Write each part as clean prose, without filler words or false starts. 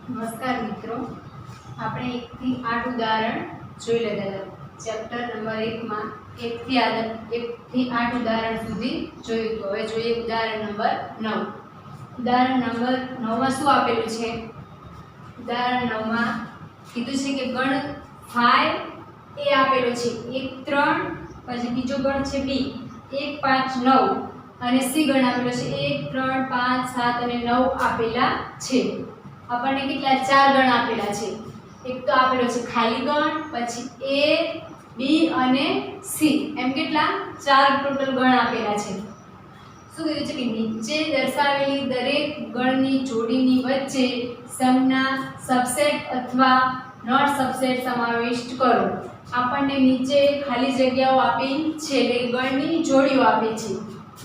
નમસ્કાર મિત્રો, આપણે 1 થી 8 ઉદાહરણ જોઈ લીધા હતા. ચેપ્ટર નંબર 1 માં 1 થી 8 ઉદાહરણ સુધી જોયું તો હવે જોઈએ ઉદાહરણ નંબર 9. ઉદાહરણ નંબર 9 માં શું આપેલું છે? ઉદાહરણ 9 માં કીધું છે કે ગણ 5 એ આપેલો છે 1 3, પછી બીજો ગણ છે b 1 5 9 અને c ગણ આપેલો છે 1 3 5 7 અને 9 આપેલા છે. આપણને કેટલા ચાર ગણ આપેલા છે. એક તો આપેલો છે ખાલી ગણ, પછી a b અને c, એમ કેટલા ચાર ટોટલ ગણ આપેલા છે. શું કીધું છે કે નીચે દર્શાવેલી દરેક ગણની જોડીની વચ્ચે સમના સબસેટ અથવા નોટ સબસેટ સમાવિષ્ટ કરો. આપણને નીચે ખાલી જગ્યાઓ આપી છે એટલે ગણની જોડીઓ આપી છે.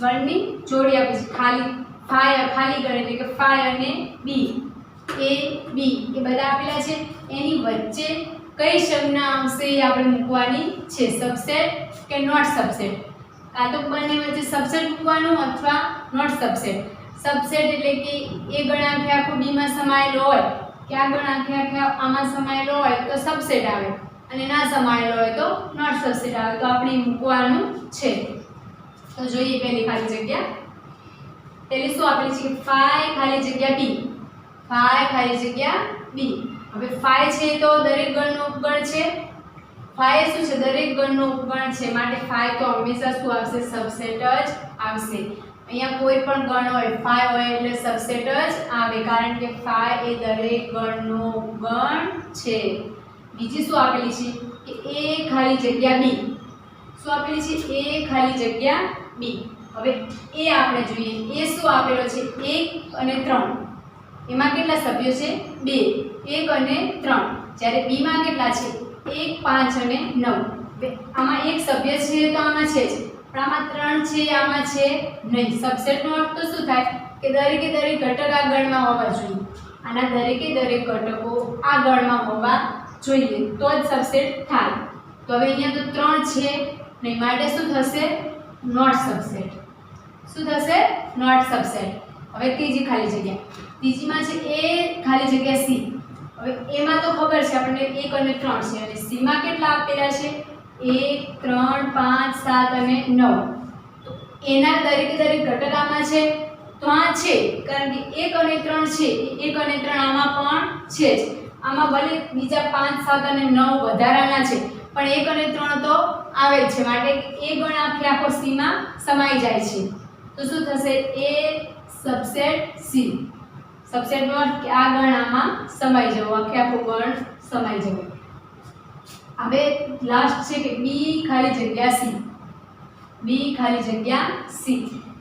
ગણની જોડી આપી છે ખાલી ગણ એટલે કે 5 અને b, a b એ બધા આપેલા છે. એની વચ્ચે કઈ સંજ્ઞા આવશે એ આપણે મૂકવાની છે, સબસેટ કે નોટ સબસેટ. કાં તો બંને વચ્ચે સબસેટ મૂકવાનું અથવા નોટ સબસેટ. સબસેટ એટલે કે એ ગણ આખે આખો b માં સમાયેલો હોય કે આ ગણ આખે આખા આમાં સમાયેલો હોય તો સબસેટ આવે, અને ના સમાયેલો હોય તો નોટ સબસેટ આવે. તો આપણે મૂકવાનું છે. તો જોઈએ પહેલી ખાલી જગ્યા. પહેલી શું આપેલી છે કે 5 ખાલી જગ્યા b, 5 ખાલી જગ્યા b. હવે 5 છે તો દરેક ગણનો ઉપગણ છે. 5 શું છે? દરેક ગણનો ઉપગણ છે, માટે 5 તો હંમેશા શું આવશે? સબસેટ જ આવશે. અહીંયા કોઈ પણ ગણ હોય 5 હોય એટલે સબસેટ જ આવે, કારણ કે 5 એ દરેક ગણનો ઉપગણ છે. બીજી શું આપેલી છે કે a ખાલી જગ્યા b. શું આપેલી છે? a ખાલી જગ્યા b. હવે a આપણે જોઈએ. a શું આપેલો છે? 1 અને 3. એમાં કેટલા સભ્યો છે? 2, 1 અને 3. જ્યારે b માં કેટલા છે? 1 5 અને 9. આમાં એક સભ્ય છે તો આમાં છે જ, પણ આમાં 3 છે આમાં છે નહીં. સબસેટનો અર્થ તો શું થાય કે દરેકે દરેક ઘટક આ ગણમાં હોવા જોઈએ. આના દરેકે દરેક ઘટકો આ ગણમાં હોવા જોઈએ તો જ સબસેટ થાય. તો હવે અહીંયા તો 3 છે નહીં, માટે શું થશે? Not subset. શું થશે? Not subset. હવે ત્રીજી ખાલી જગ્યા. ત્રીજીમાં છે a ખાલી જગ્યા c. હવે a માં તો ખબર છે આપણને 1 અને 3 છે, અને c માં કેટલા આપેલા છે? 1 3 5 7 અને 9. તો એના દરેકે દરેક ઘટક આમાં છે તો આ છે, કારણ કે 1 અને 3 છે, 1 અને 3 આમાં પણ છે જ. આમાં ભલે બીજા 5 7 અને 9 વધારાના છે, પણ 1 અને 3 તો આવે જ છે, માટે એ ગણ આખો c માં સમાઈ જાય છે. તો શું થશે? a subset c. સબસેટનો અર્થ કે આ ગણ આમાં સમાઈ જવો, આખો ગણ સમાઈ જવો. હવે લાસ્ટ છે કે b ખાલી જગ્યા c. b ખાલી જગ્યા c.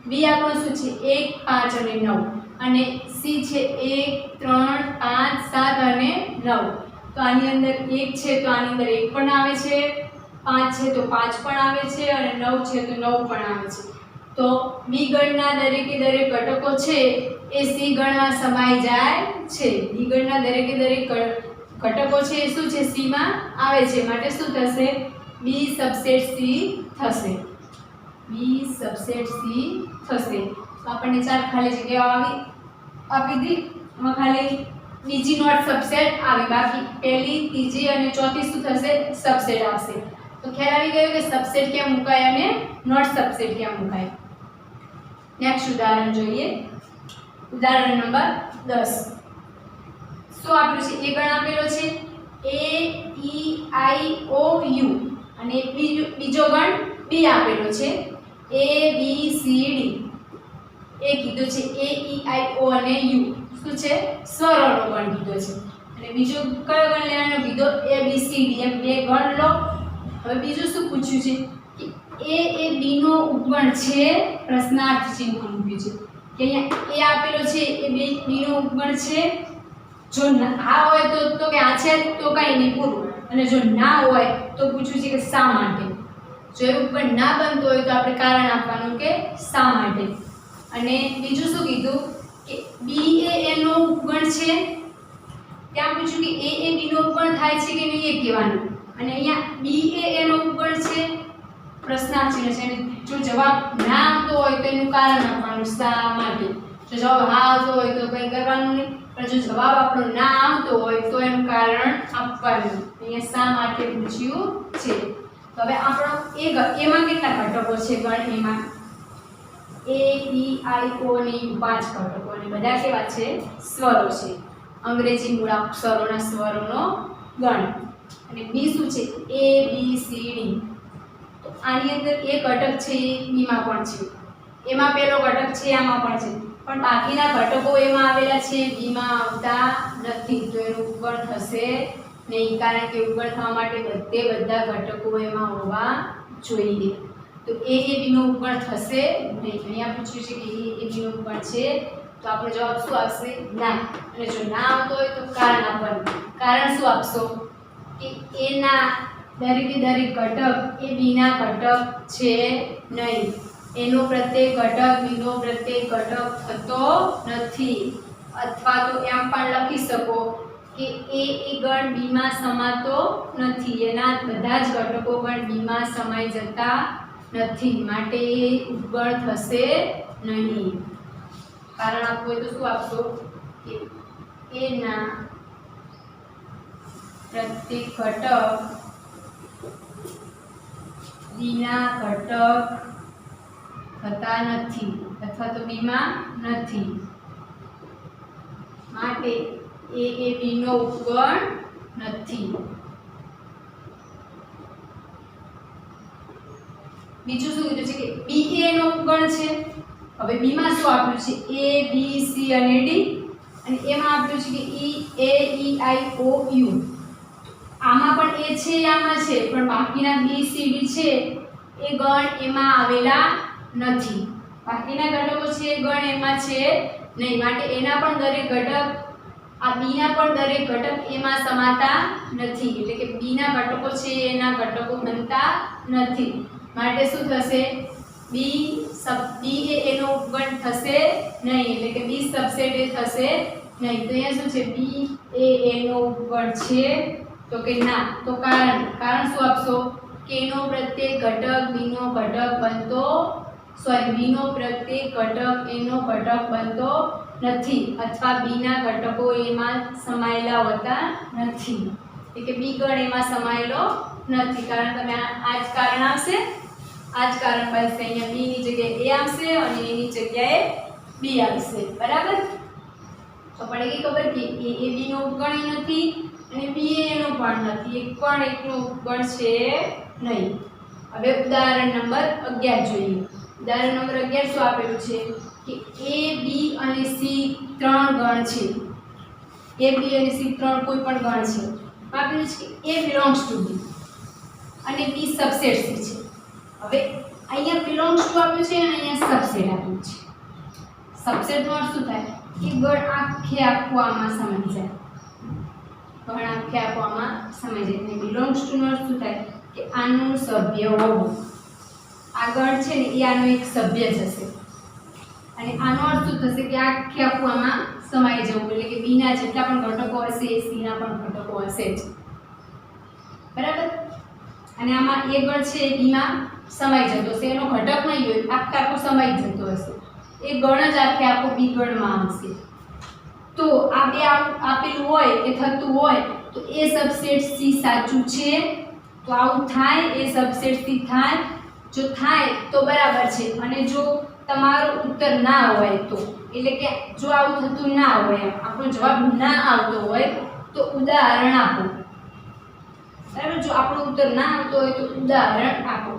b આપણો શું છે? 1 5 અને 9, અને c છે 1 3 5 7 અને 9. તો આની અંદર 1 છે તો આની અંદર 1 પણ આવે છે, 5 છે તો 5 પણ આવે છે, અને 9 છે તો 9 પણ આવે છે. તો b ગણના દરેકે દરેક ઘટકો છે એ c ગણમાં સમાઈ જાય છે. b ગણના દરેકે દરેક ઘટકો છે એ શું છે? c માં આવે છે, માટે શું થશે? b સબસેટ c થશે. b સબસેટ c થશે. તો આપણને ચાર ખાલી જગ્યાઓ આપી દી. એમાં ખાલી બીજી નોટ સબસેટ આવી, બાકી પહેલી ત્રીજી અને ચોથી શું થશે? સબસેટ આવશે. તો ખ્યાલ આવી ગયો કે સબસેટ ક્યાં મુકાય અને નોટ સબસેટ ક્યાં મુકાય. નેક્સ્ટ ઉદાહરણ જોઈએ. ઉદાહરણ નંબર 10. શું આપેલું છે? એ ગણ આપેલો છે a e i o u, અને બીજો ગણ b આપેલો છે a b c d. એ કીધું છે a e i o અને u શું છે? સ્વરોનો ગણ કીધો છે. અને બીજો કયો ગણ લેવાનો કીધો? a b c d. એમ બે ગણ લો. હવે બીજું શું પૂછ્યું છે કે a એ b નો ઉપગણ છે? પ્રશ્નાર્થ ચિહ્ન મૂક્યું છે કે અહીંયા a આપેલો છે એ b નો ઉપગણ છે. જો હા હોય તો કે આ છે તો કઈ નહીં, પૂરું. અને જો ના હોય તો પૂછ્યું છે કે શા માટે. જો એ ઉપગણ ના બનતો હોય તો આપણે કારણ આપવાનું કે શા માટે. અને બીજું શું કીધું કે b એ a નો ઉપગણ છે. ત્યાં પૂછ્યું કે a એ b નો ઉપગણ થાય છે કે નહીં એ કહેવાનું, અને અહીંયા b એ a નો ઉપગણ છે. પ્રશ્નાર્થ ચિહ્ન છે. જો જવાબ ના આવતો હોય તો એનું કારણ આપવાનું શા માટે. જો જવાબ હા આવતો હોય તો કંઈ કરવાનું નહીં, પણ જો જવાબ આપણો ના આવતો હોય તો એનું કારણ આપવાનું. અહીંયા શા માટે પૂછ્યું છે. તો હવે આપણો એમાં કેટલા ઘટકો છે ગણ એમાં એ ઈ આઈ ઓ ની 5 ઘટકો અને બધા કેવા છે સ્વરો છે. અંગ્રેજી મૂળાક્ષરોના સ્વરોનો ગણ. અને બી શું છે એ બી સી ડી. તો આની અંદર એ ઘટક છે એ બીમાં પણ છે, એમાં પહેલો ઘટક છે આમાં પણ છે, પણ બાકીના ઘટકો એમાં આવેલા છે બીમાં આવતા નથી. તો એનું ઉગણ થશે નહીં, કારણ કે ઉગણ થવા માટે બધા ઘટકો એમાં હોવા જોઈએ. તો એ બી નો ઉગણ થશે નહીં. અહીંયા પૂછ્યું છે કે એ બી નો ઉગણ છે, તો આપણો જવાબ શું આવશે ના. અને જો ના આવતો હોય તો કારણ આપવાનું. કારણ શું આપશો કે એના દરેક ઘટક એ બીના ઘટક છે નહીં. એનો પ્રત્યેક ઘટક બીનો પ્રત્યેક ઘટક થતો નથી. અથવા તો એમ પણ લખી શકો કે એ ગણ બીમાં સમાતો નથી. એના બધા જ ઘટકો ગણ બીમાં સમાઈ જતા નથી, માટે એ ઉગણ થશે નહીં. કારણ આપવું હોય તો શું આપશો કે એના પ્રત્યેક ઘટક બીના ઘટક થતા નથી અથવા તો બીમાં નથી, માટે એ બી નો ઉગણ નથી. બીજું શું કીધું છે કે બી એ નો ઉગણ છે. હવે બી માં શું આપ્યું છે એ બી સી અને ડી, અને એમાં આપ્યું છે કે ઈ એ ઈ આઈ ઓ યુ. આમાં પણ એ છે આમાં છે, પણ બાકીના બી સી ડી છે એ ગણ એમાં આવેલા નથી. બાકીના ઘટકો છે એ ગણ એમાં છે નહીં, માટે એના પણ દરેક ઘટક આ બી ના પણ દરેક ઘટક એમાં સમાતા નથી. એટલે કે બી ના ઘટકો છે એના ઘટકો બનતા નથી, માટે શું થશે બી એ એનો ઉપગણ થશે નહીં. એટલે કે બી સબસેટ એ થશે નહીં. તો અહીંયા શું છે બી એ એનો ઉપગણ છે તો કે ના. તો કારણ શું આપશો કે એનો પ્રત્યેક ઘટક બીનો ઘટક બનતો બીનો પ્રત્યેક ઘટક એનો ઘટક બનતો નથી, અથવા બીના ઘટકો એમાં સમાયેલા હોતા નથી. એટલે કે બી ગણ એમાં સમાયેલો નથી. કારણ તમે આ જ કારણ આવશે, આ જ કારણ બનશે. અહીંયા બી ની જગ્યાએ એ આવશે અને એની જગ્યાએ બી આવશે. બરાબર? તો પડે ગઈ ખબર કે એ બી નો ઉપગણ નથી અને બી એનો પણ નથી. એક પણ એકનો ઉપગણ છે નહીં. હવે ઉદાહરણ નંબર 11 જોઈએ. ઉદાહરણ નંબર 11 શું આપેલું છે કે એ બી અને સી ત્રણ ગણ છે. એ બી અને સી ત્રણ કોઈ પણ ગણ છે. આપેલું છે કે એ બિલોંગ્સ ટુ બી અને બી સબસેટ સી છે. હવે અહીંયા બિલોંગ્સ ટુ આપ્યું છે અને અહીંયા સબસેટ આપ્યું છે. સબસેટનો અર્થ શું થાય કે ગણ આખે આખો આમાં સમાઈ જાય. ગણ આખે આખો આમાં સમાઈ જાય. અને બિલોંગ્સ ટુ નો અર્થ શું થાય કે આનું સભ્ય હોવું. આ ગણ છે ને એ આનો એક સભ્ય જશે, અને આનો અર્થ શું થશે કે આખે આખું આમાં સમાઈ જવું. એટલે કે બી ના જેટલા પણ ઘટકો હશે એ સી ના પણ ઘટકો હશે જ. બરાબર? અને આમાં એ ગણ છે એ બી માં સમાઈ જતો હશે. એનો ઘટક નહીં હોય, આખે આખો સમાઈ જતો હશે. એ ગણ જ આખે આખો બી ગણમાં આવશે. તો આ બે આપેલું હોય કે થતું હોય તો એ સબસેટ સી સાચું છે. તો આવું થાય એ સબસેટ સી થાય. જો થાય તો બરાબર છે, અને જો તમારો ઉત્તર ના હોય તો, એટલે કે જો આવું થતું ના હોય, આપણો જવાબ ના આવતો હોય તો ઉદાહરણ આપો. બરાબર? જો આપણો ઉત્તર ના આવતો હોય તો ઉદાહરણ આપો.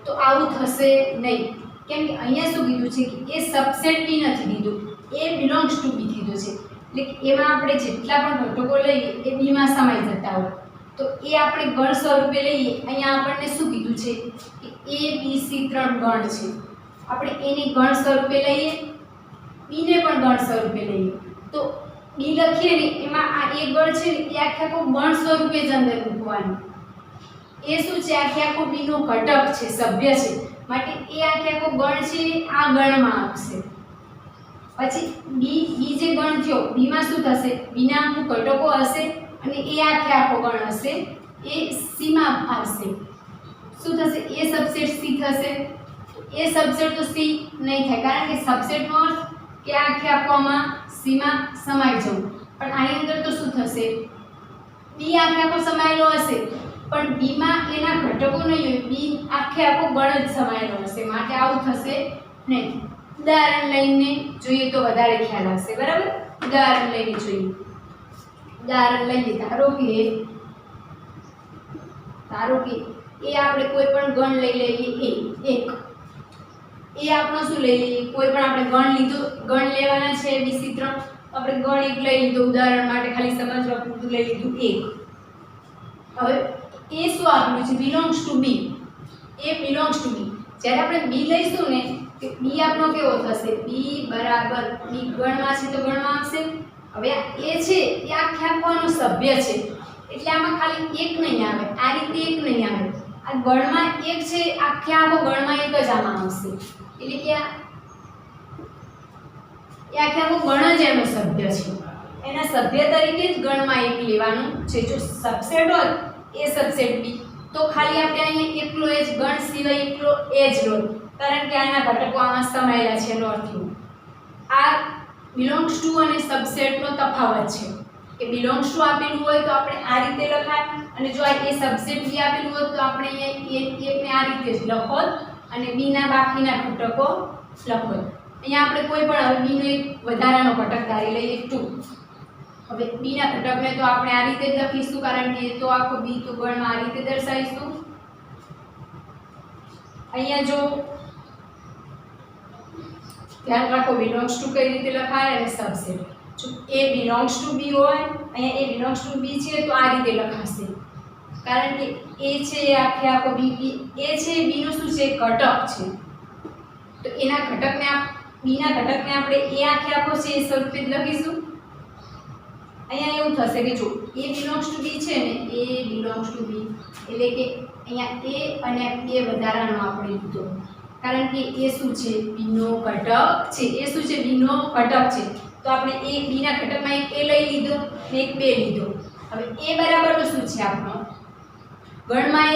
તો આવું થશે નહીં. કેમ કે અહીંયા શું કીધું છે કે એ સબસેટ બી નથી કીધું, એ બિલોંગ્સ ટુ બી કીધું છે. એટલે કે એમાં આપણે જેટલા પણ ઘટકો લઈએ એ બીમાં સમાઈ જતા હોય તો એ આપણે ગણ સ્વરૂપે લઈએ. અહીંયા આપણને શું કીધું છે કે એ બી સી ત્રણ ગણ છે. આપણે એને ગણ સ્વરૂપે લઈએ, બીને પણ ગણ સ્વરૂપે લઈએ. તો બી લખીએ ને એમાં આ એક ગણ છે ને એ આખે આખો ગણ સ્વરૂપે જ અંદર મૂકવાનું. એ શું છે આખે આખો બીનો ઘટક છે, સભ્ય છે, માટે એ આખે આખો ગણ છે આ ગણમાં આવશે. પછી બી જે ગણ થયો બીમાં શું થશે, બીના અમુક ઘટકો હશે અને એ આખે આખો ગણ હશે, એ સીમાં આવશે. શું થશે? એ સબસેટ સી થશે. એ સબસેટ તો સી નહીં થાય, કારણ કે સબસેટનો અર્થ કે આખે આખોમાં સી માં સમાઈ જવું, પણ આની અંદર તો શું થશે, બી આખે આખો સમાયેલો હશે પણ બી માં એના ઘટકો નહીં હોય, બી આખે આખો ગણ જ સમાયેલો હશે, માટે આવું થશે નહીં. ઉદાહરણ લઈને જોઈએ તો વધારે ખ્યાલ આવશે. બરાબર, ઉદાહરણ લઈને જોઈએ. ઉદાહરણ લઈએ, ધારો કે એ આપણે કોઈ પણ ગણ લઈ લઈએ, એક એ આપણો શું લઈ લઈએ, કોઈ પણ આપણે ગણ લીધો, ગણ લેવાના છે BC3, આપણે ગણ એક લઈ લીધો, ઉદાહરણ માટે ખાલી સમજવા પૂરતું લઈ લીધું એક. હવે એ શું આપ્યું છે, belongs to B, A belongs to B. જ્યારે આપણે બી લઈશું ને કે બી આપણો કેવો થશે, બી બરાબર બી ગણમાં છે તો ગણમાં આવશે. હવે આ એ છે એ આખે આખોનો સભ્ય છે એટલે આમાં ખાલી એક નહીં આવે, આ રીતે એક નહીં આવે, આ ગણમાં એક છે, આખે આખો ગણમાં એક જ આમાં આવશે, એટલે કે આ એ આખે આખો ગણ જ એનો સભ્ય છે, એના સભ્ય તરીકે જ ગણમાં એક લેવાનું છે. જો સબસેટ હોત એ સબસેટ બી તો ખાલી આપણે અહીંયા એકલો એ જ ગણ સિવાય એકલો એ જ લો, કારણ કે આના ઘટકો આમાં સમાયેલા છે એનો અર્થ એવું. આ બિલોંગ્સ ટુ અને સબસેટનો તફાવત છે કે બિલોંગ્સ ટુ આપેલું હોય તો આપણે આ રીતે લખાય, અને જો આ એ સબસેટ બી આપેલું હોય તો આપણે અહીંયા એકને આ રીતે જ લખો અને બી ના બાકીના ઘટકો લખો. અહીંયા આપણે કોઈ પણ હવે બી નો એક વધારાનો ઘટક ધારી લઈએ 2. હવે બી ના ઘટકને તો આપણે આ રીતે જ લખીશું, કારણ કે તો આખો બી તો ગણમાં આ રીતે દર્શાવીશું. અહીંયા જો ધ્યાન રાખો, બિલોંગ્સ ટુ કઈ રીતે લખાય અને સબસેટ. જો એ બિલોંગ્સ ટુ બી હોય, અહીંયા એ બિલોંગ્સ ટુ બી છે તો આ રીતે લખાશે, કારણ કે એ છે એ આખે આખો બી, એ છે બી નો શું છે, ઘટક છે, તો એના ઘટકને બી ના ઘટકને આપણે એ આખે આખો છે એ સ્વરૂપે જ લખીશું. અહીંયા એવું થશે કે જો એ બિલોંગ્સ ટુ બી છે ને, એ બિલોંગ્સ ટુ બી એટલે કે અહીંયા એ અને એ વધારાનો આપણે લીધો, કારણ કે એ શું છે, બી નો ઘટક છે, એ શું છે, બી નો ઘટક છે, તો આપણે એ બી ના ઘટકમાં એક એ લઈ લીધો ને એક બે લીધો. હવે એ બરાબર શું છે આપણો ગણમાં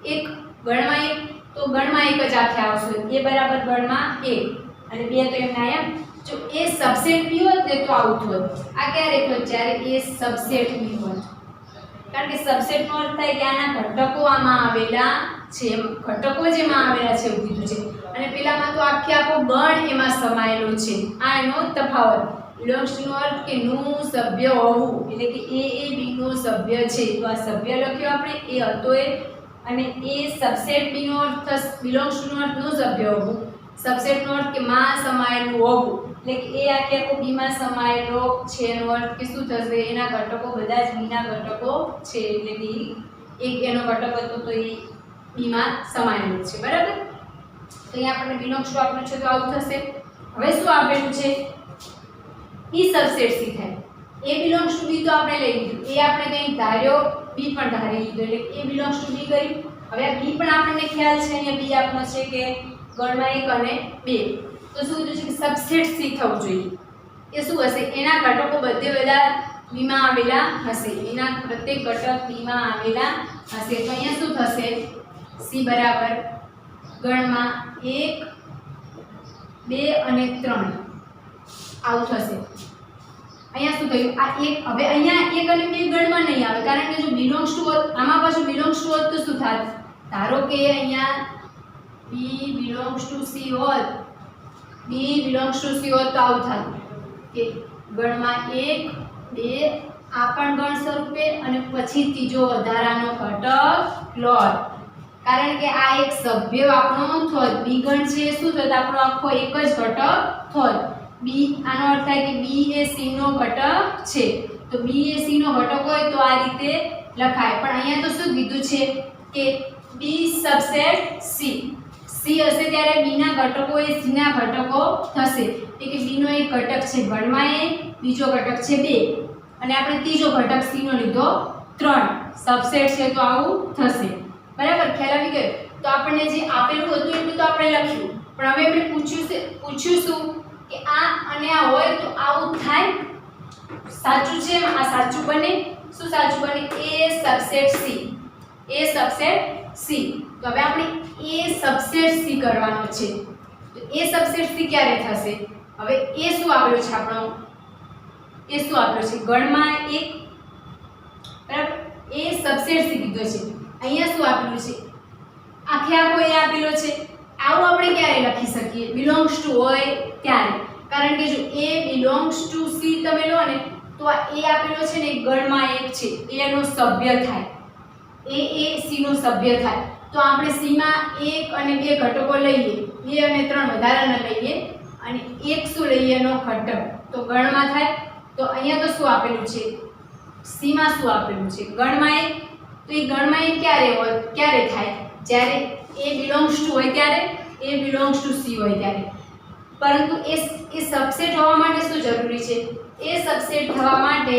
એક ગણમાં એક, તો ગણમાં એક જ આખે આવશે, એ બરાબર ગણમાં એક અને બે તો એમને આયા. જો એ સબસેટ બી હોત ને તો આવું થોત. આ ક્યારે થોત, જ્યારે એ સબસેટ બી હોત, કારણ કે સબસેટ નો અર્થ થાય કે આના ઘટકો આમાં આવેલા છે, ઘટકો જેમાં આવેલા છે એવું કીધું છે, અને પેલામાં તો આખે આખો ગણ એમાં સમાયેલો છે. આ એનો તફાવત. બિલોંગ્સ ટુ નો અર્થ કે નું સભ્ય હોવું, એટલે કે એ બી નો સભ્ય છે, તો આ સભ્ય લખ્યો આપણે એ હતો એ, અને એ સબસેટ બી નો અર્થ, બિલોંગ્સ ટુ નો અર્થ નું સભ્ય હોવું, સબસેટ નો અર્થ કે માં સમાયેલું હોવું, એટલે કે એ આખે આખો બી માં સમાયેલો છે એનો અર્થ કે શું થશે, એના ઘટકો બધા જ બી ના ઘટકો છે, એટલે કે એક એનો ઘટક હતો તો એ બી માં સમાયેલો છે. બરાબર, તો અહીંયા આપણને બિલોંગ્સ ટુ આપ્યું છે તો આવું થશે. હવે શું આપેલું છે, ઈ સબસેટ સી થાય. એ બિલોંગ્સ ટુ બી તો આપણે લઈ લીધું, એ આપણે કંઈ ધાર્યો, બી પણ ધારી લીધો, એટલે એ બિલોંગ્સ ટુ બી કર્યું. હવે આ બી પણ આપણને ખ્યાલ છે, અહીંયા બી આપણો છે કે ગણમાં 1 અને 2, તો શું કીધું છે કે સબસેટ સી થવું જોઈએ. એ શું હશે, એના ઘટકો બધે બધા બી માં આવેલા હશે, એના પ્રત્યેક ઘટક બી માં આવેલા હશે, તો અહીંયા શું થશે, સી બરાબર ગણમાં 1, 2 અને 3 આવું થશે. અહીંયા શું થયું, આ એક, હવે અહીંયા 1 અને 2 ગણમાં નહીં આવે, કારણ કે જો બિલોંગ્સ ટુ હોત, આમાં પાછું બિલોંગ્સ ટુ હોત તો શું થાત, ધારો કે અહીંયા બી બિલોંગ્સ ટુ સી હોત, બી બિલોંગ્સ ટુ સી હોત તો આવું થાત કે ગણમાં 1, 2 આ પણ ગણ સ્વરૂપે અને પછી ત્રીજો વધારાનો ઘટક લોટ, કારણ કે આ એક સભ્ય આપણો થોત, બી ગણ છે શું થત, આપણો આખો એક જ ઘટક થોત. બી આનો અર્થ થાય કે બી એ સી નો ઘટક છે, તો બી એ સી નો ઘટક હોય તો આ રીતે લખાય. પણ અહીંયા તો શું કીધું છે કે બી સબસેટ સી, સી હશે ત્યારે બી ના ઘટકો એ સી ના ઘટકો થશે, એટલે કે બી નો એક ઘટક છે ગણમાં 1, બીજો ઘટક છે 2 અને આપણે ત્રીજો ઘટક સી નો લીધો 3, સબસેટ છે તો આવું થશે. બરાબર, ખ્યાલ આવી ગયો. તો આપણને જે આપેલું હતું એટલું તો આપણે લખ્યું, પણ હવે આપણે પૂછ્યું શું કે આ અને આ હોય તો આવું થાય, સાચું છે, આ સાચું બને. શું સાચું બને, એ સબસેટ સી, એ સબસેટ સી. તો હવે આપણે એ સબસેટ સી કરવાનો છે, તો એ સબસેટ સી ક્યારે થશે, હવે એ શું આપેલું છે આપણો એ શું આપેલું છે ગણમાં 1 બરાબર એ સબસેટ સી કીધો છે અહીંયા શું આપેલું છે આખે આખો એ આપેલો છે આવું આપણે ક્યારે લખી શકીએ બિલોંગ્સ ટુ હોય ત્યારે કારણ કે જો એ બિલોંગ્સ ટુ સી તમે લો ને તો આ એ આપેલો છે ને ગણમાં 1 છે એ નો સભ્ય થાય એ સી નો સભ્ય થાય તો આપણે સી માં 1 અને 2 ઘટકો લઈએ 2 અને 3 વધારાના લઈએ અને 1 શું લઈએ એનો ઘટક તો ગણમાં થાય તો અહીંયા તો શું આપેલું છે સી માં શું આપેલું છે ગણમાં 1 તો એ ગણમાં 1 ક્યારે થાય જ્યારે એ બિલોંગ્સ ટુ હોય ત્યારે એ બિલોંગ્સ ટુ સી હોય ત્યારે પરંતુ એ સબસેટ હોવા માટે શું જરૂરી છે એ સબસેટ થવા માટે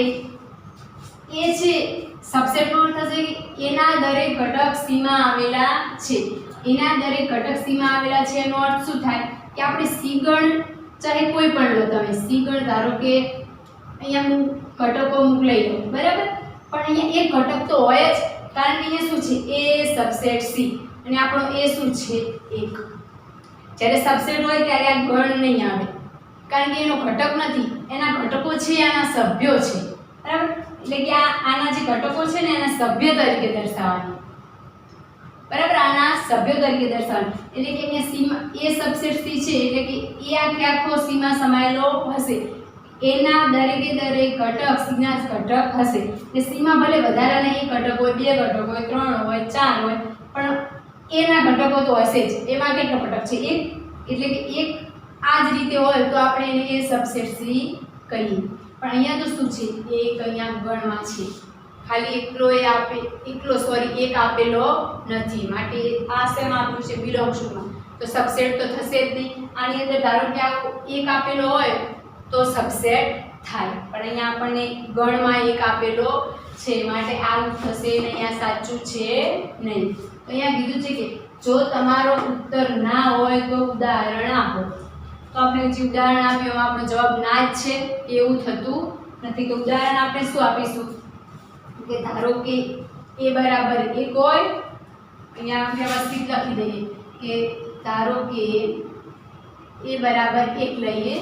એ છે સબસેટનો અર્થ થશે કે એના દરેક ઘટક સી માં આવેલા છે એના દરેક ઘટક સી માં આવેલા છે એનો અર્થ શું થાય કે આપણે સી ગણ ચાહે કોઈ પણ લો તમે સી ગણ ધારો કે અહીંયા હું ઘટકો લઈ લો બરાબર પણ અહીંયા એક ઘટક તો હોય જ કારણ કે અહીંયા શું છે એ સબસેટ સી અને આપણો એ શું છે 1 જ્યારે સબસેટ હોય ત્યારે આ ગણ નહીં આવે કારણ કે એનો ઘટક નથી એના ઘટકો છે આના સભ્યો છે બરાબર એટલે કે આના જે ઘટકો છે ને એના સભ્ય તરીકે દર્શાવવાનું બરાબર આના સભ્યો તરીકે દર્શાવવાનું એટલે કે અહીંયા સી માં એ સબસેટ સી છે એટલે કે એ આખે આખો સી માં સમાયેલો હશે એના દરેક ઘટક સી ના ઘટક હશે એટલે સી માં ભલે વધારાના એક ઘટક હોય 2 ઘટક હોય 3 હોય 4 હોય પણ એના ઘટકો તો હશે જ એમાં કેટલો ઘટક છે 1 એટલે કે 1 આ જ રીતે હોય તો આપણે એને એ સબસેટ સી કહીએ પણ અહીંયા તો શું છે એક અહીંયા ગણમાં છે ખાલી એક આપેલો નથી માટે આ શેમાં આપ્યું છે બિલોંગ્સ ટુમાં તો સબસેટ તો થશે જ નહીં આની અંદર ધારો કે આ એક આપેલો હોય તો સબસેટ થાય પણ અહીંયા આપણને ગણમાં 1 આપેલો છે માટે આવું થશે ને અહીંયા સાચું છે નહીં તો અહીંયા કીધું છે કે જો તમારો ઉત્તર ના હોય તો ઉદાહરણ આપો તો આપણે જે ઉદાહરણ આપ્યું એમાં આપણો જવાબ ના જ છે એવું થતું નથી તો ઉદાહરણ આપણે શું આપીશું કે ધારો કે a બરાબર 1 હોય અહીંયા વ્યવસ્થિત લખી દઈએ કે ધારો કે a બરાબર 1 લઈએ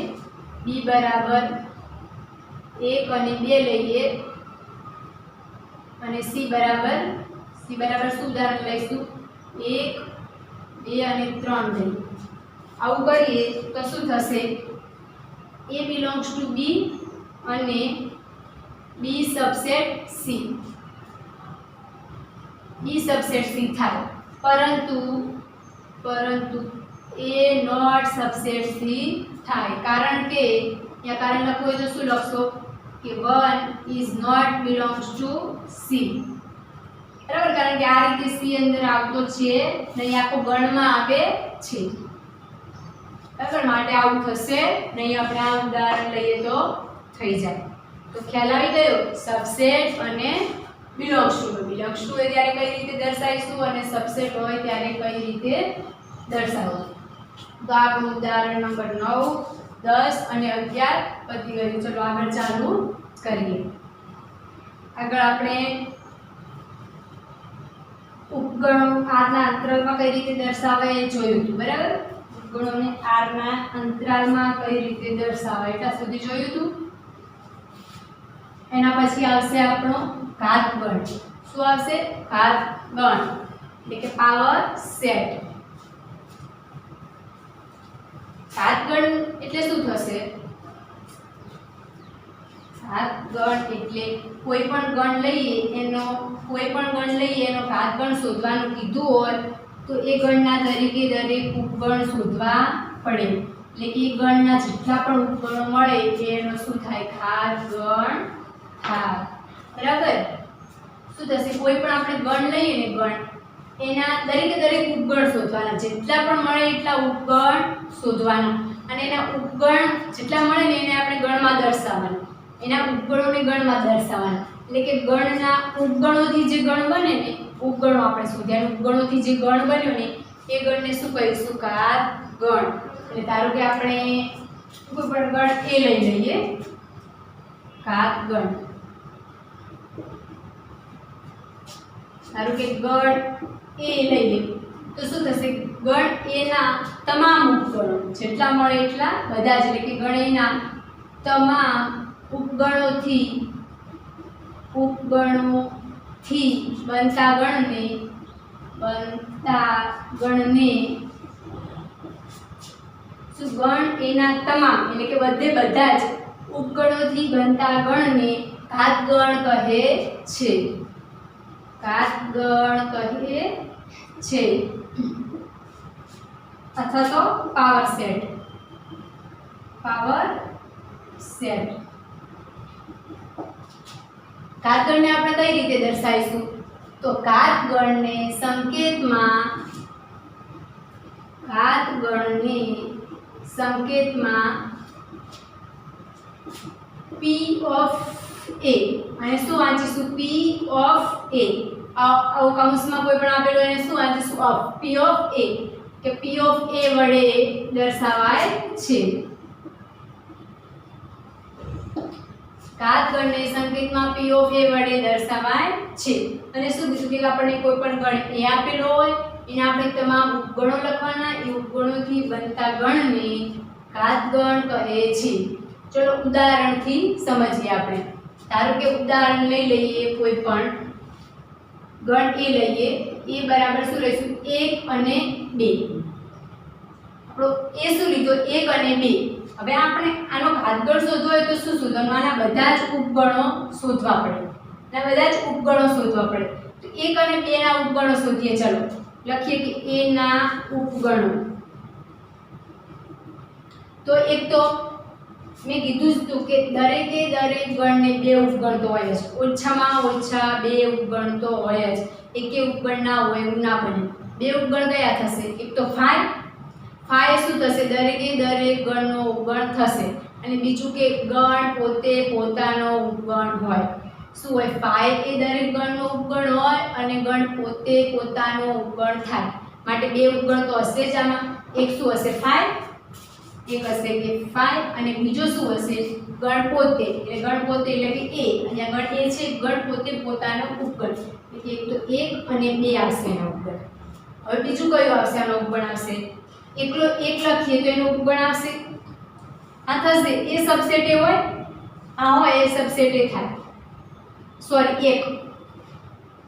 b બરાબર 1 અને 2 લઈએ અને c બરાબર શું ઉદાહરણ લઈશું 1 2 અને 3 લઈએ આવું કરીએ તો શું થશે a બિલોંગ્સ ટુ b અને b સબસેટ c થાય પરંતુ a નોટ સબસેટ c થાય કારણ કે અહીંયા કારણ લખવું હોય તો શું લખશો કે 1 is not belongs to c બરાબર કારણ કે આ રીતે c અંદર આવતો છે નહીં આખો ગણમાં આવે છે બરાબર માટે આવું થશે નહીં આપણે આ ઉદાહરણ લઈએ તો થઈ જાય તો ખ્યાલ આવી ગયો સબસેટ અને બિલોંગ્સ ટુ હોય ત્યારે કઈ રીતે દર્શાવીશું અને સબસેટ હોય ત્યારે કઈ રીતે દર્શાવવું તો આપણું ઉદાહરણ નંબર 9 10 અને 11 પતી ગયું ચલો આગળ ચાલુ કરીએ આગળ આપણે ઉપગણો r ના અંતરાલમાં કઈ રીતે દર્શાવાય એ જોયું હતું બરાબર ઉપગણોને r ના અંતરાલમાં કઈ રીતે દર્શાવાય એટલા સુધી જોયું હતું એના પછી આવશે આપણો ઘાત ગણ શું આવશે ઘાત ગણ એટલે કે પાવર સેટ ઘાત ગણ એટલે શું થશે ઘાત ગણ એટલે કોઈ પણ ગણ લઈએ એનો ઘાત ગણ શોધવાનું કીધું હોય તો એ ગણના દરેકે દરેક ઉપગણ શોધવા પડે એટલે કે એ ગણના જેટલા પણ ઉપગણો મળે એનો શું થાય ઘાત ગણ થાય બરાબર શું થશે કોઈ પણ આપણે ગણ લઈએ ને ગણ એના દરેકે દરેક ઉપગણ શોધવાના જેટલા પણ મળે એટલા ઉપગણ શોધવાના અને એના ઉપગણ જેટલા મળે ને એને આપણે ગણમાં દર્શાવવાના એના ઉપગણોને ગણમાં દર્શાવવાના એટલે કે ગણના ઉપગણોથી જે ગણ બને ને ઉપગણો આપણે શોધ્યા ઉપગણોથી જે ગણ બન્યો ને એ ગણને શું કહીશું ઘાત ગણ એટલે ધારો કે આપણે કોઈ પણ ગણ એ લઈ લઈએ ઘાત ગણ ધારો કે ગણ એ લઈએ તો શું થશે ગણ એના તમામ ઉપગણો જેટલા મળે એટલા બધા જ એટલે કે ગણ એના તમામ ઉપગણોથી બનતા ગણને શું ગણ એના તમામ એટલે કે બધા જ ઉપગણોથી બનતા ગણને ઘાતગણ કહે છે. અથવા તો પાવર સેટ. ઘાતગણને આપણે કઈ રીતે દર્શાવીશું? તો ઘાતગણને સંકેતમાં P of A અને શું વાંચીશું? P of A. આવું કૌંસમાં કોઈ પણ આપેલું એને શું વાંચીશું? of. P of A કે P of A વડે દર્શાવાય છે. ઘાતગણને સંકેતમાં P of A વડે દર્શાવાય છે. અને શું કીધું કે આપણને કોઈ પણ ગણ A આપેલો હોય એને આપણે તમામ ઉપગણો લખવાના. એ ઉપગણોથી બનતા ગણને ઘાતગણ કહે છે. ચલો ઉદાહરણથી સમજીએ આપણે. ધારો કે ઉદાહરણ લઈ લઈએ, કોઈ પણ ગણ A લઈએ. A બરાબર શું લઈશું? 1 અને 2. આપણો A શું લીધો? 1 અને 2. હવે આપણે આનો ઘાતગણ શોધવો હોય તો શું શોધવાનું? આના બધા જ ઉપગણો શોધવા પડે. તો 1 અને 2 ના ઉપગણો શોધીએ. ચલો લખીએ કે A ના ઉપગણો. તો એક તો મેં કીધું જ હતું કે દરેક ગણને 2 ઉપગણ તો હોય જ. ઓછામાં ઓછા 2 ઉપગણ તો હોય જ. એકે ઉપગણ ના હોય એવું ના બને. 2 ઉપગણ કયા થશે? એક તો 5 શું થશે? દરેક ગણનો ઉપગણ થશે. અને બીજું કે ગણ પોતે પોતાનો ઉપગણ હોય. શું હોય? 5 એ દરેક ગણનો ઉપગણ હોય અને ગણ પોતે પોતાનો ઉપગણ થાય. માટે 2 ઉપગણ તો હશે જ આમાં. એક શું હશે? 5. એક હશે કે 5 અને બીજો શું હશે? ગણ પોતે. એટલે ગણ પોતે એટલે કે A. અહીંયા ગણ A છે, ગણ પોતે પોતાનો ઉપગણ. એટલે એક તો 1 અને 2 આવશે એનો ઉપગણ. હવે બીજું કયું આવશે? આનો ઉપગણ આવશે એકલો 1 લખીએ તો એનો ઉપગણ આવશે આ થશે. એ સબસેટ એ હોય, આ હોય એ સબસેટ એ થાય. સોરી 1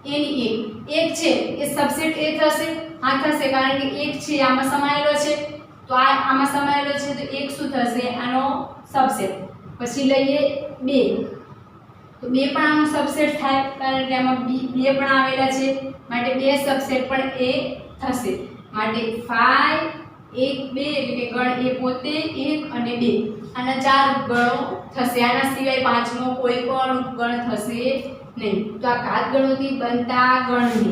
એની 1 છે એ સબસેટ એ થશે. આ થશે કારણ કે 1 છે આમાં સમાયેલો છે. તો આમાં સમાયેલો છે તો 1 શું થશે? આનો સબસેટ. પછી લઈએ 2 તો 2 પણ આનો સબસેટ થાય કારણ કે આમાં 2 પણ આવેલા છે. માટે 2 સબસેટ પણ એ થશે. માટે 5 1 2 એટલે કે ગણ એ પોતે 1 અને 2 આના 4 ઉપગણો થશે. આના સિવાય પાંચમો કોઈ પણ ઉપગણ થશે નહીં. તો આ ઘાતગણોથી બનતા ગણને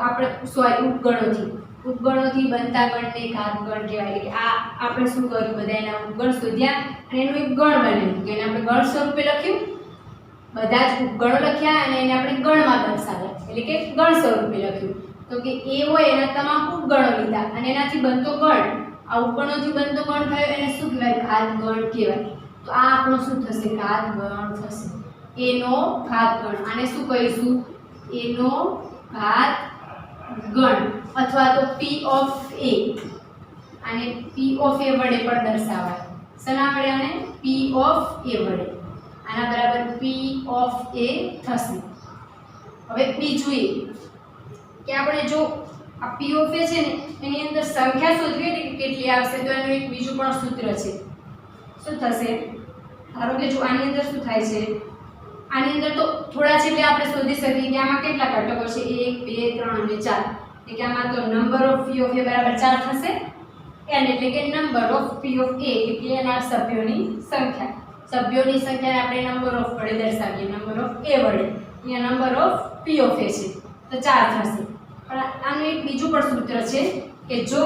આપણે ઉપગણોથી બનતા ગણને ઘાતગણ કહેવાય. એટલે આ આપણે શું કર્યું? બધા એના ઉપગણ શોધ્યા અને એનું એક ગણ બનાવ્યું. કે એને આપણે ગણ સ્વરૂપે લખ્યું. બધા જ ઉપગણો લખ્યા અને એને આપણે ગણમાં દર્શાવ્યા. એટલે કે ગણ સ્વરૂપે લખ્યું. તો કે A હોય એના તમામ ઉપગણો લીધા અને એનાથી બનતો ગણ, આ ઉપગણોથી બનતો ગણ થયો એને શું કહેવાય? ઘાતગણ કહેવાય. તો આ આપણો શું થશે? ઘાતગણ થશે. A નો ઘાતગણ. આને શું કહીશું? A નો ઘાતગણ અથવા તો P of A. આને P of A વડે પણ દર્શાવાય. શેના વડે? આને P of A વડે. આના બરાબર P of A થશે. હવે બીજું એ કે આપણે જો આ P of A છે ને એની અંદર સંખ્યા શોધવી એટલે કે કેટલી આવશે તો એનું એક બીજું પણ સૂત્ર છે. શું થશે? ધારો કે જો આની અંદર શું થાય છે? આની અંદર તો થોડા છે એટલે આપણે શોધી શકીએ કે આમાં કેટલા ઘટકો છે? 1 2 3 અને 4. એટલે કે આમાં તો number of P of A બરાબર 4 થશે. n એટલે કે number of P of A એટલે કે એના સભ્યોની સંખ્યા. સભ્યોની સંખ્યાને આપણે નંબર ઓફ વડે દર્શાવીએ. નંબર ઓફ A વડે. અહીંયા number of P of A છે તો 4 થશે. પણ આનું એક બીજું પણ સૂત્ર છે કે જો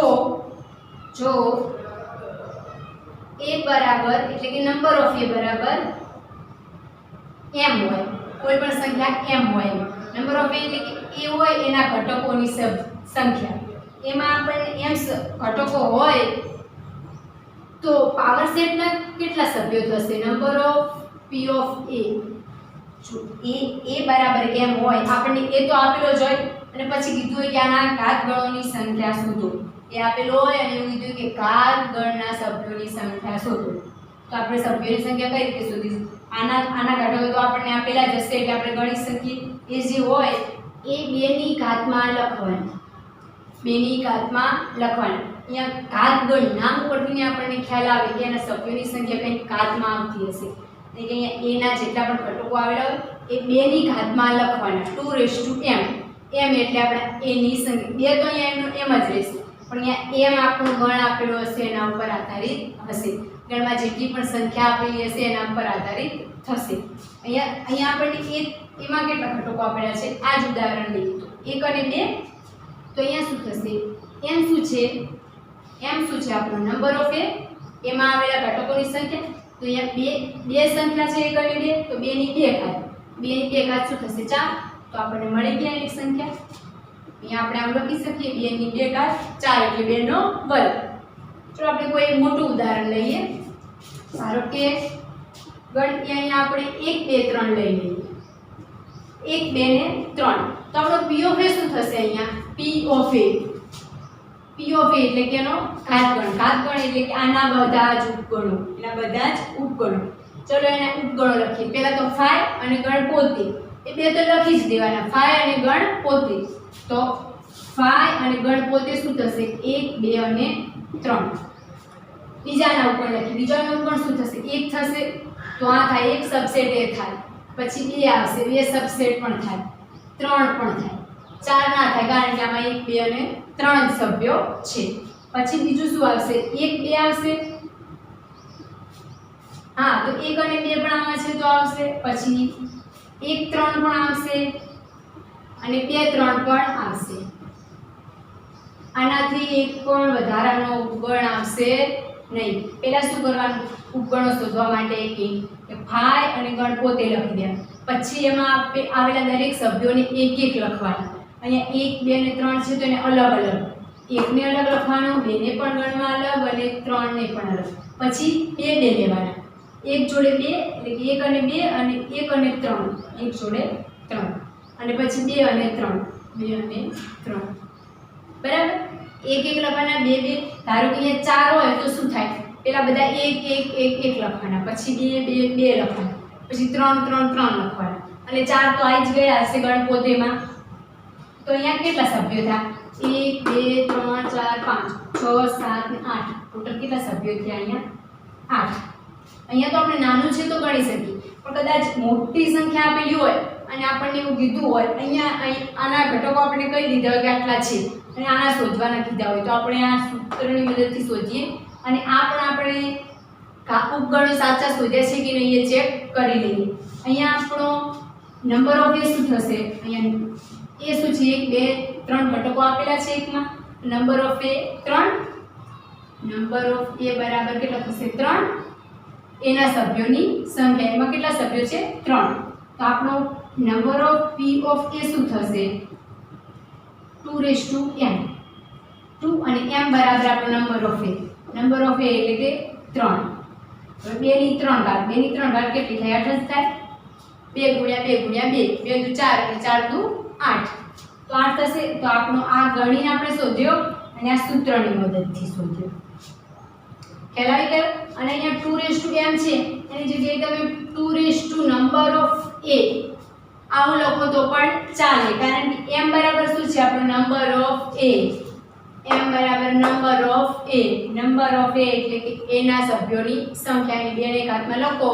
A બરાબર એટલે કે નંબર ઓફ A બરાબર m હોય, કોઈ પણ સંખ્યા m હોય, નંબર ઓફ A એટલે કે A હોય એના ઘટકોની સંખ્યા. એમાં આપણને m ઘટકો હોય તો પાવર સેટના કેટલા સભ્યો થશે? Number of P of A. જો A બરાબર m હોય, આપણને A તો આપેલો જ હોય અને પછી કીધું હોય કે આના ઘાતગણોની સંખ્યા શોધો. એ આપેલો હોય અને એવું કીધું કે ઘાતગણના સભ્યોની સંખ્યા શોધો. તો આપણે સભ્યોની સંખ્યા કઈ રીતે શોધીશું? આના ઘટકો તો આપણને આપેલા જ હશે એટલે આપણે ગણી શકીએ. એ જે હોય એ 2 ની ઘાતમાં લખવાનું. 2 ની ઘાતમાં લખવાનું. અહીંયા ઘાત ગણ નામ ઉપરથી આપણને ખ્યાલ આવે કે એના સભ્યોની સંખ્યા કંઈક ઘાતમાં આવતી હશે. એટલે કે અહીંયા a ના જેટલા પણ ઘટકો આવેલા હોય એ 2 ની ઘાતમાં લખવાના. 2m. m એટલે આપણે a ની સંખ્યા 2 તો અહીંયા એમનો m જ રહેશે. પણ અહીંયા m આપણો ગણ આપેલો હશે એના ઉપર આધારિત હશે. ગણમાં જેટલી પણ સંખ્યા આપેલી હશે એના ઉપર આધારિત થશે. અહીંયા આપણને એમાં કેટલા ઘટકો આપેલા છે આ જ ઉદાહરણ લઈએ તો 1 અને 2. તો અહીંયા શું થશે? m શું છે? m શું છે? આપણો નંબર ઓફ a. એમાં આવેલા ઘટકોની સંખ્યા. તો અહીંયા બે સંખ્યા છે 1 અને 2. તો 2 ની 2 ઘાત. 2 ની 2 ઘાત શું થશે? 4. તો આપણને મળી ગયા એની સંખ્યા. અહીંયા આપણે આમ લખી શકીએ 2 ની 2 ઘાત 4 એટલે 2 નો વર્ગ. ચલો આપણે કોઈ એક મોટું ઉદાહરણ લઈએ. ધારો કે અહીંયા આપણે 1 2 3 લઈ લઈએ. 1 2 ને 3. તો આપણો p ઓફ a શું થશે? અહીંયા p of a. p of a એટલે કે એનો ઘાતગણ. ઘાતગણ એટલે કે આના બધા જ ઉપગણો. એના બધા જ ઉપગણો. ચલો એના ઉપગણો લખીએ. પહેલા તો 5 અને ગણ પોતે. એ બે તો લખી જ દેવાના. 5 અને ગણ પોતે. તો 5 અને ગણ પોતે શું થશે? 1 2 અને 3. બીજાના ઉપર લખી. બીજાનો ઉપગણ શું થશે? 1 થશે. તો આ થાય 1 સબસેટ એ થાય. પછી 2 આવશે. 2 સબસેટ પણ થાય. 3 પણ થાય. 4 ના થાય કારણ કે આમાં 1 2 અને 3 સભ્યો છે. પછી બીજું શું આવશે? 1 2 આવશે. હા તો 1 અને 2 પણ આમાં છે તો આવશે. પછી 1 3 પણ આવશે અને 2 3 પણ આવશે. આનાથી એક પણ વધારાનો ઉપગણ આવશે નહીં. પહેલા શું કરવાનું? ઉપગણો શોધવા માટે કે 5 અને ગણ પોતે લખી દેવાનું. પછી એમાં આવેલા દરેક સભ્યોને એક એક લખવાના. અહીંયા 1 2 અને 3 છે તો એને અલગ અલગ. 1 ને અલગ લખવાનું, 2 ને પણ ગણમાં અલગ અને 3 ને પણ અલગ. પછી 2 2 લેવાના. 1 જોડે 2 એટલે કે 1 અને 2 અને 1 અને 3. 1 જોડે 3 અને પછી 2 અને 3. 2 અને 3 બરાબર. 1 1 લખવાના. 2 2. ધારો કે અહીંયા 4 હોય તો શું થાય? પેલા બધા 1 1 1 1 લખવાના. પછી 2 2 2 લખવાના. પછી 3 3 3 લખવાના. અને 4 તો આવી જ ગયા હશે ગણ પોતેમાં. તો અહીંયા કેટલા સભ્યો થયા? 1 2 3 4 5 6 7 8. ટોટલ કેટલા સભ્યો થયા? અહીંયા 8. અહીંયા તો આપણે નાનું છે તો ગણી શકીએ. પણ કદાચ મોટી સંખ્યા આપેલી હોય અને આપણને એવું કીધું હોય અહીંયા આના ઘટકો આપણે કહી દીધા હોય કે આટલા છે અને આના શોધવાના કીધા હોય તો આપણે આ સૂત્રની મદદથી શોધીએ. અને આ પણ આપણે ઉપગણો સાચા શોધ્યા છે કે નહીં એ ચેક કરી લઈએ. અહીંયા આપણો નંબર ઓફ એ શું થશે? અહીંયા એ શું છે? 1 2 3 ઘટકો આપેલા છે એકમાં. Number of A 3. Number of A બરાબર કેટલો થશે? 3. એના સભ્યોની સંખ્યા. એમાં કેટલા સભ્યો છે? 3. તો આપણો number of p of a શું થશે? 2m. 2 અને m બરાબર આપણો number of a. Number of a એટલે કે 3. હવે 2 ની 3 ઘાત. 2 ની 3 ઘાત કેટલી થાય? 8 જ થાય. 2 ગુણ્યા 2 ગુણ્યા 2. 2 દુ 4 અને 4 દુ 8. તો 8 થશે. તો આપણો આ ગણીને આપણે શોધ્યો અને આ સૂત્રની મદદથી શોધ્યો. ખ્યાલ આવી ગયો? અને અહીંયા 2m છે એની જગ્યાએ તમે 2 નંબર ઓફ a આવું લખો તો પણ ચાલે. કારણ કે m બરાબર શું છે? આપણો નંબર ઓફ a. m બરાબર number of a. Number of a એટલે કે a ના સભ્યોની સંખ્યા. અને 2 ને ઘાતમાં લખો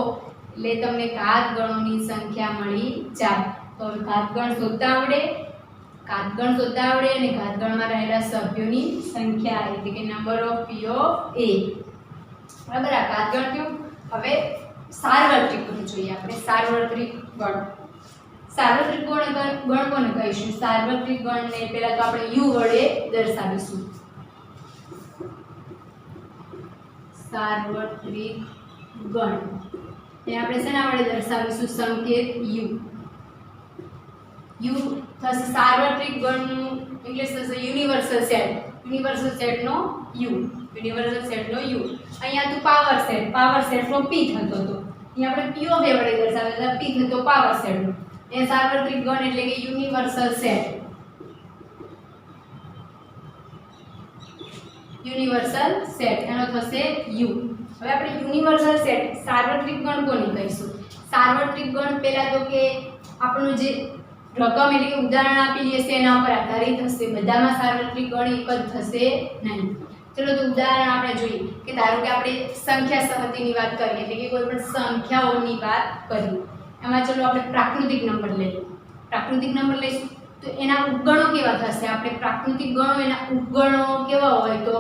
એટલે તમને ઘાતગણોની સંખ્યા મળી જાય. તો ઘાતગણ શોધતા આવડે. ઘાતગણ શોધતા આવડે અને ઘાતગણમાં રહેલા સભ્યોની સંખ્યા એટલે કે number of p of a. બરાબર. આ ઘાતગણ થયું. હવે સાર્વત્રિક ગણ જોઈએ આપણે. સાર્વત્રિક ગણ. સાર્વત્રિક ગણ કોને કહીશું? સાર્વત્રિક ગણને પહેલા તો આપણે u વડે દર્શાવીશું. સાર્વત્રિક ગણ એ આપણે શેના વડે દર્શાવીશું? સંકેત u. u થશે સાર્વત્રિક ગણનું ઇંગ્લિશ થશે યુનિવર્સલ સેટ. યુનિવર્સલ સેટનો u. યુનિવર્સલ સેટનો u. અહીંયા તો પાવર સેટ. પાવર સેટનો p થતો હતો. અહીંયા આપણે p ઓફ a વડે દર્શાવ્યો p થતો પાવર સેટનો. એ સાર્વત્રિક ગણ એટલે કે યુનિવર્સલ સેટ. યુનિવર્સલ સેટ એનો થશે u. હવે આપણે યુનિવર્સલ સેટ સાર્વત્રિક ગણ કોને કહીશું? સાર્વત્રિક ગણ પહેલા તો કે આપણું જે રકમ એટલે કે ઉદાહરણ આપેલી હશે એના પર આધારિત હશે, બધામાં સાર્વત્રિક ગણ એક જ થશે નહીં. ચલો તો ઉદાહરણ આપણે જોઈએ કે ધારો કે આપણે સંખ્યા સહતિની વાત કરીએ એટલે કે કોઈ પણ સંખ્યાઓની વાત કરીએ. એમાં ચલો આપણે પ્રાકૃતિક નંબર લઈએ. પ્રાકૃતિક નંબર લઈશું તો એના ઉપગણો કેવા થશે? આપણે પ્રાકૃતિક ગણો એના ઉપગણો કેવા હોય તો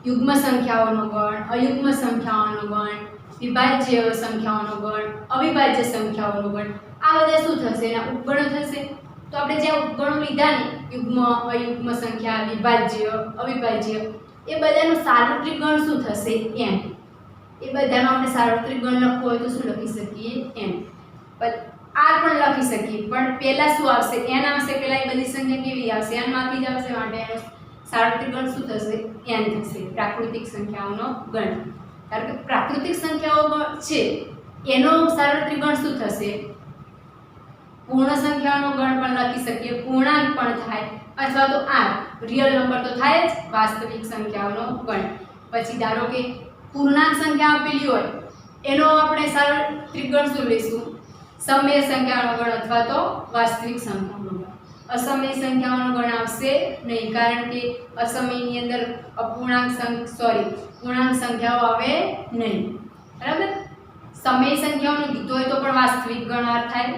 યુગ્મ સંખ્યાઓનો ગણ, અયુગ્મ સંખ્યાઓનો ગણ, વિભાજ્ય સંખ્યાઓનો ગણ, અવિભાજ્ય સંખ્યાઓનો ગણ, આ બધા શું થશે? એના ઉપગણો થશે. તો આપણે જે ઉપગણો લીધા ને યુગ્મ, અયુગ્મ સંખ્યા, વિભાજ્ય, અવિભાજ્ય, એ બધાનો સાર્વત્રિક ગણ શું થશે? n. એ બધાનો આપણે સાર્વત્રિક ગણ લખવો હોય તો શું લખી શકીએ? n. r પણ લખી શકીએ, પણ પહેલા શું આવશે? n આવશે. પહેલા એ બધી સંખ્યા કેવી આવશે? n માંથી જ આવશે. માટે એનો સાર્વત્રિક ગણ શું થશે? n થશે. પ્રાકૃતિક સંખ્યાઓનો ગણ. કારણ કે પ્રાકૃતિક સંખ્યાઓ છે એનો સાર્વત્રિક ગણ શું થશે? પૂર્ણ સંખ્યાઓનો ગણ પણ લખી શકીએ, પૂર્ણાંક પણ થાય, અથવા તો r રિયલ નંબર તો થાય જ, વાસ્તવિક સંખ્યાઓનો ગણ. પછી ધારો કે પૂર્ણાંક સંખ્યા આપેલી હોય એનો આપણે સાર્વત્રિક ગણ શું લઈશું? સમય સંખ્યાઓનો ગણ અથવા તો વાસ્તવિક સંખ્યાઓનો ગણ. અસમય સંખ્યાઓનો ગણ આવશે નહીં, કારણ કે અસમયની અંદર પૂર્ણાંક સંખ્યાઓ આવે નહીં. બરાબર? સમય સંખ્યાઓનો કીધું હોય તો પણ વાસ્તવિક ગણ થાય,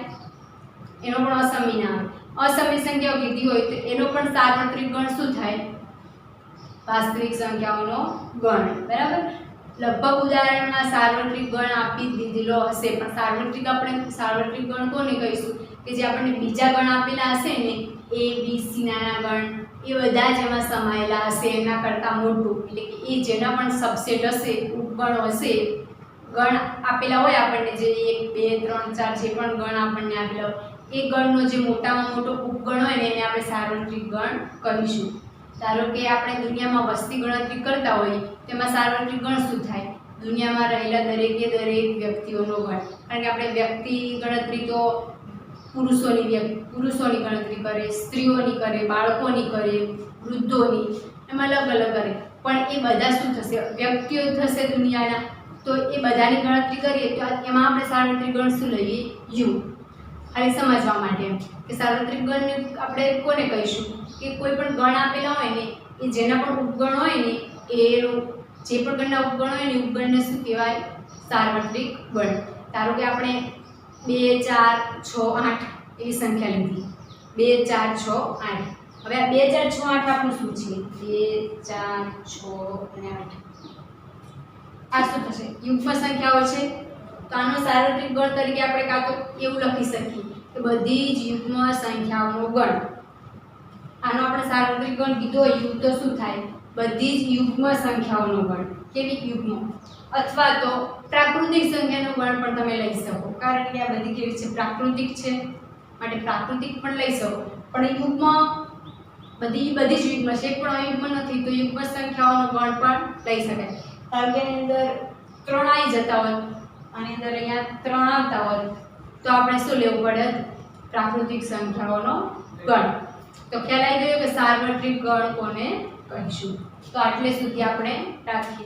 એનો પણ અસમય ના આવે. અસમય સંખ્યાઓ કીધી હોય તો એનો પણ સાર્વત્રિક ગણ શું થાય? વાસ્તવિક સંખ્યાઓનો ગણ. બરાબર? લગભગ ઉદાહરણમાં સાર્વત્રિક ગણ આપી દીધેલો હશે, પણ આપણે સાર્વત્રિક ગણ કોને કહીશું? કે જે આપણને બીજા ગણ આપેલા હશે ને a b c નાના ગણ, એ બધા જ એમાં સમાયેલા હશે, એના કરતાં મોટું, એટલે કે એ જેના પણ સબસેટ હશે, ઉપગણ હશે, ગણ આપેલા હોય આપણને જે 1 2 3 4 જે પણ ગણ આપણને આપેલા હોય એ ગણનો જે મોટામાં મોટો ઉપગણ હોય ને એને આપણે સાર્વત્રિક ગણ કહીશું. ધારો કે આપણે દુનિયામાં વસ્તી ગણતરી કરતા હોઈએ તેમાં સાર્વત્રિક ગણ શું થાય? દુનિયામાં રહેલા દરેકે દરેક વ્યક્તિઓનો ગણ. કારણ કે આપણે વ્યક્તિ ગણતરી તો પુરુષોની ગણતરી કરે, સ્ત્રીઓની કરે, બાળકોની કરે, વૃદ્ધોની, એમાં અલગ અલગ કરે, પણ એ બધા શું થશે? વ્યક્તિઓ થશે દુનિયાના. તો એ બધાની ગણતરી કરીએ તો એમાં આપણે સાર્વત્રિક ગણ શું લઈએ? યુ. ખાલી સમજવા માટે કે સાર્વત્રિક ગણને આપણે કોને કહીશું? કે કોઈ પણ ગણ આપેલા હોય ને એ જેના પણ ઉપગણ હોય ને એનું જે પણ ગણના ઉપગણ હોય ને ઉપગણને શું કહેવાય? સાર્વત્રિક ગણ. ધારો કે આપણે 2 4 6 8 એવી સંખ્યા લીધી, 2 4 6 8. હવે આ 2 4 6 8 આપણું શું છે? 2 4 6 અને 8. આ શું થશે? યુગ્મ સંખ્યાઓ છે. તો આનો સાર્વત્રિક ગણ તરીકે આપણે કાં તો એવું લખી શકીએ કે બધી જ યુગ્મ સંખ્યાઓનો ગણ. આનો આપણે સાર્વત્રિક ગણ કીધો હોય યુગ તો શું થાય? બધી જ યુગ્મ સંખ્યાઓનો ગણ. કેવી યુગ્મ? અથવા તો પ્રાકૃતિક સંખ્યાનો ગણ પણ તમે લઈ શકો, કારણ કે આ બધી કેવી છે? પ્રાકૃતિક છે, માટે પ્રાકૃતિક પણ લઈ શકો. પણ યુગ્મ બધી જ યુગ્મ છે, પણ અયુગ્મ નથી, તો યુગ્મ સંખ્યાઓનો ગણ પણ લઈ શકાય. કારણ કે એની અંદર 3 આવી જતા હોય, આની અંદર અહીંયા 3 આવતા હોય તો આપણે શું લેવું પડે? પ્રાકૃતિક સંખ્યાઓનો ગણ. તો ખ્યાલ આવી ગયો કે સાર્વત્રિક ગણ કોને કહીશું. તો આટલે સુધી આપણે રાખીએ.